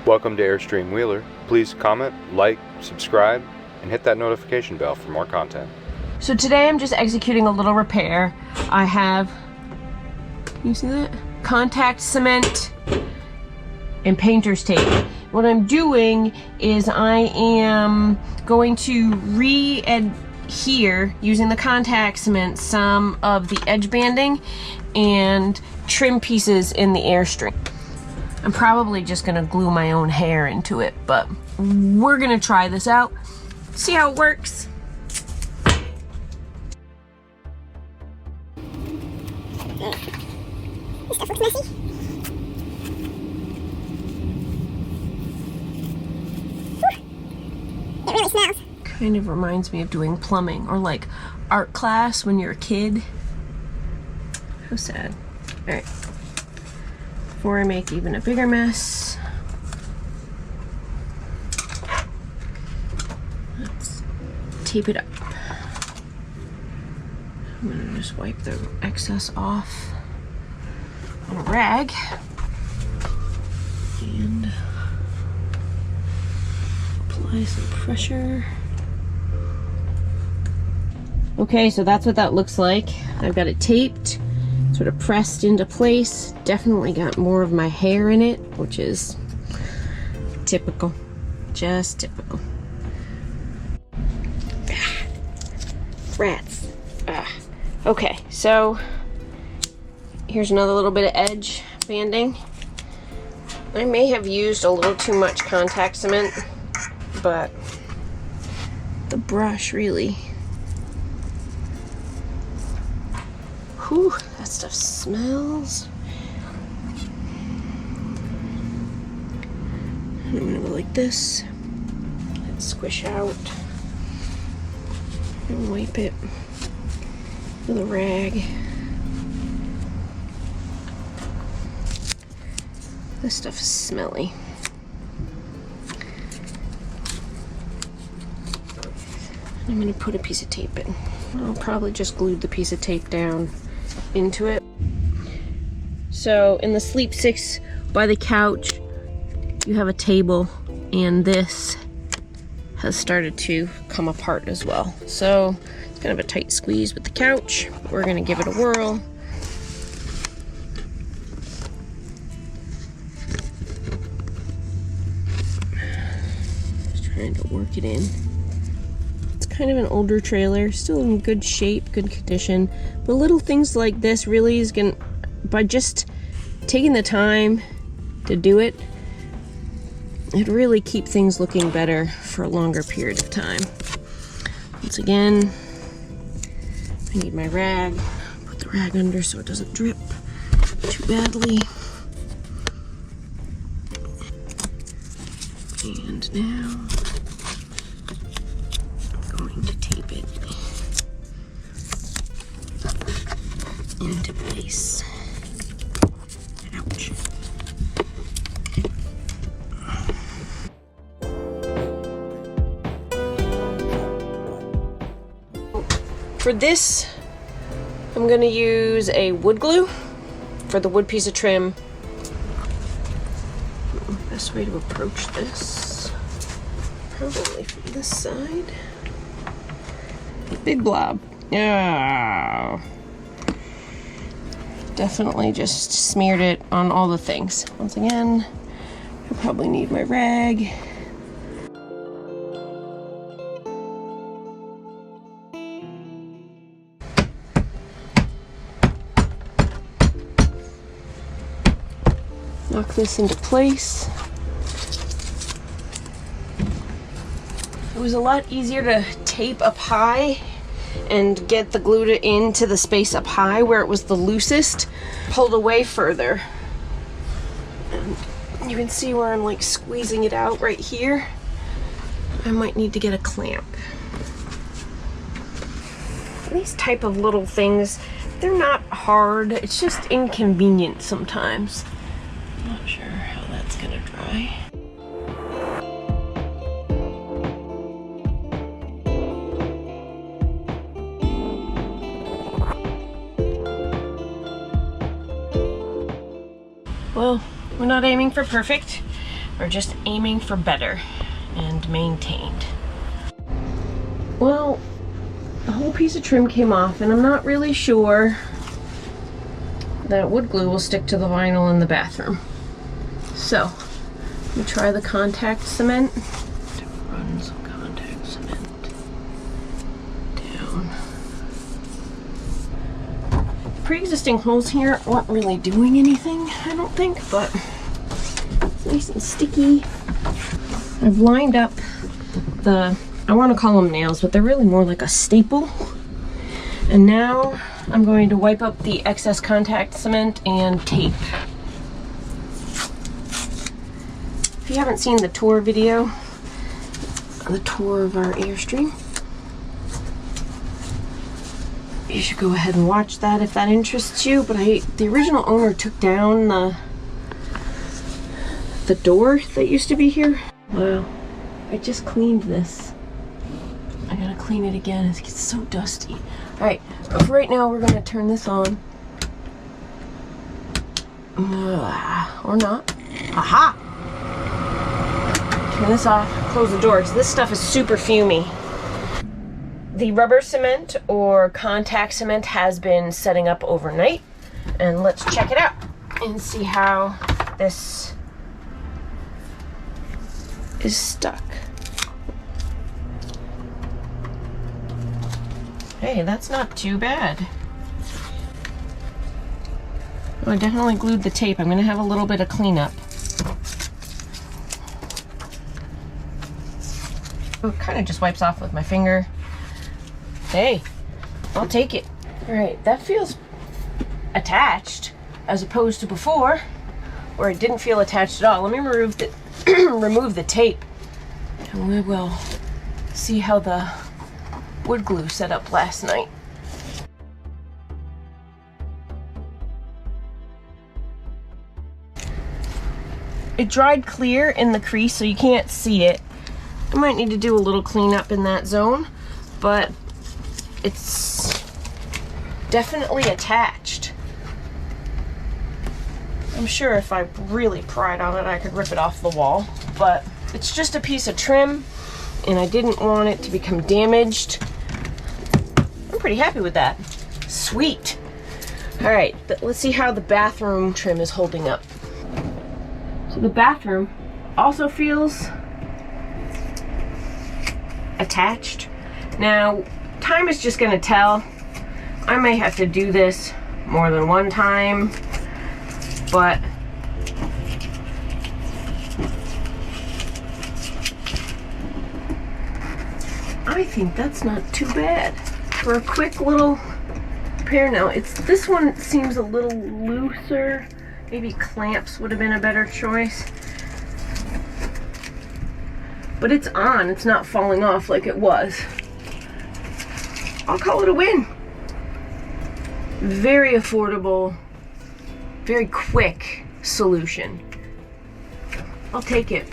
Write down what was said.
Welcome to Airstream Wheeler. Please comment, like, subscribe, and hit that notification bell for more content. So today I'm just executing a little repair. I have, you see that? Contact cement and painter's tape. What I'm doing is I am going to re-adhere using the contact cement some of the edge banding and trim pieces in the Airstream. I'm probably just gonna glue my own hair into it, but we're gonna try this out, see how it works. This stuff looks messy. It really smells. Kind of reminds me of doing plumbing or like art class when you're a kid. How sad. All right. Before I make even a bigger mess, let's tape it up. I'm gonna just wipe the excess off on a rag and apply some pressure. Okay, so that's what that looks like. I've got it taped, sort of pressed into place. Definitely got more of my hair in it, which is typical, just typical. Rats. Okay, so here's another little bit of edge banding. I may have used a little too much contact cement, but the brush really, whew, that stuff smells. I'm gonna go like this and squish out and wipe it with a rag. This stuff is smelly. I'm gonna put a piece of tape in. I'll probably just glue the piece of tape down into it. So in the sleep six by the couch, you have a table, and this has started to come apart as well. So it's kind of a tight squeeze with the couch. We're gonna give it a whirl. Just trying to work it in. It's kind of an older trailer, still in good shape, good condition, but little things like this really is gonna, by just taking the time to do it, it really keep things looking better for a longer period of time. Once again, I need my rag. Put the rag under so it doesn't drip too badly. And now I'm going to tape it into place. Ouch. For this, I'm gonna use a wood glue for the wood piece of trim. Best way to approach this, probably from this side. Big blob. Yeah. Definitely just smeared it on all the things. Once again, I probably need my rag. Knock this into place. It was a lot easier to tape up high and get the glue into the space up high where it was the loosest, pulled away further. And you can see where I'm like squeezing it out right here. I might need to get a clamp. These type of little things, they're not hard, it's just inconvenient sometimes. Not sure how that's gonna dry. Well, we're not aiming for perfect, or just aiming for better and maintained. Well, the whole piece of trim came off, and I'm not really sure that wood glue will stick to the vinyl in the bathroom. So, let me try the contact cement. To run some contact cement down. Pre-existing holes here aren't really doing anything, I don't think, but it's nice and sticky. I've lined up the, I want to call them nails, but they're really more like a staple. And now I'm going to wipe up the excess contact cement and tape. If you haven't seen the tour video, the tour of our Airstream, you should go ahead and watch that if that interests you. But the original owner took down the door that used to be here. Wow, I just cleaned this. I gotta clean it again, it gets so dusty. Alright, but for right now we're gonna turn this on. Or not. Aha! Turn this off, close the door, because this stuff is super fumy. The rubber cement or contact cement has been setting up overnight, and let's check it out and see how this is stuck. Hey, that's not too bad. Oh, I definitely glued the tape. I'm gonna have a little bit of cleanup. Oh, it kind of just wipes off with my finger. Hey, I'll take it. All right, that feels attached as opposed to before, where it didn't feel attached at all. Let me remove the remove the tape, and we will see how the wood glue set up last night. It dried clear in the crease, so you can't see it. I might need to do a little cleanup in that zone, but it's definitely attached. I'm sure if I really pried on it, I could rip it off the wall, but it's just a piece of trim, and I didn't want it to become damaged. I'm pretty happy with that. Sweet. All right, let's see how the bathroom trim is holding up. So the bathroom also feels attached. Now, time is just gonna tell. I may have to do this more than one time, but I think that's not too bad for a quick little repair. Now, this one seems a little looser. Maybe clamps would have been a better choice. But it's on, it's not falling off like it was. I'll call it a win. Very affordable, very quick solution. I'll take it.